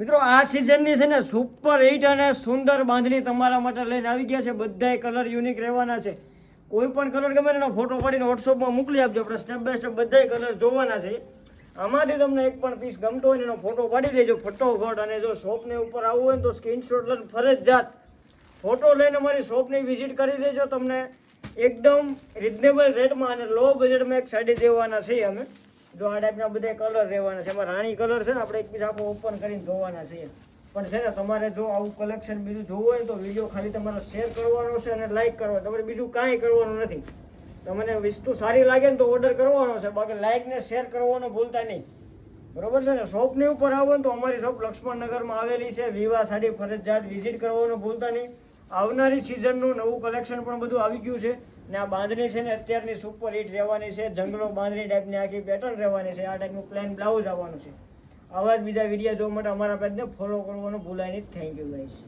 મિત્રો આ સિઝનની છે ને સુપર હિટ અને સુંદર બાંધણી તમારા માટે લઈને આવી ગયા છે. બધાય કલર યુનિક રહેવાના છે. કોઈ પણ કલર ગમે એનો ફોટો પાડીને વોટ્સઅપમાં મોકલી આપજો. આપણે સ્ટેપ બાય સ્ટેપ બધાય કલર જોવાના છે. આમાંથી તમને એક પણ પીસ ગમતો હોય ને એનો ફોટો પાડી દેજો ફટોફટ. અને જો શોપને ઉપર આવવું હોય ને તો સ્ક્રીનશોટ લઈને ફરજિયાત ફોટો લઈને અમારી શોપની વિઝિટ કરી દેજો. તમને એકદમ રિઝનેબલ રેટમાં અને લો બજેટમાં એક સાડી દેવાના છે અમે. જો આ ટાઈપના બધા કલર રહેવાના છે. એમાં રાણી કલર છે ને આપણે એક પીસ આખો ઓપન કરીને જોવાના છે. પણ છે ને તમારે જો આવું કલેક્શન બીજું જોવું હોય તો વિડીયો ખાલી તમારે શેર કરવાનો છે અને લાઇક કરવાનો. તમારે બીજું કાંઈ કરવાનું નથી. તમને વસ્તુ સારી લાગે ને તો ઓર્ડર કરવાનો છે. બાકી લાઇક ને શેર કરવાનું ભૂલતા નહીં. બરોબર છે ને. શોપની ઉપર આવો ને તો અમારી શોપ લક્ષ્મણનગરમાં આવેલી છે. વિવાહ સાડી ફરજિયાત વિઝિટ કરવાનું ભૂલતા નહીં. આવનારી સિઝનનું નવું કલેક્શન પણ બધું આવી ગયું છે. ને આ બાંધણી છે ને અત્યારની સુપર હિટ રહેવાની છે. જંગલો બાંધણી ટાઈપની આખી પેટર્ન રહેવાની છે. આ ટાઈપનું પ્લેન બ્લાઉઝ આવવાનું છે. આવા જ બીજા વિડીયો જોવા માટે અમારા પેજને ફોલો કરવાનું ભૂલાય નહીં. Thank you guys.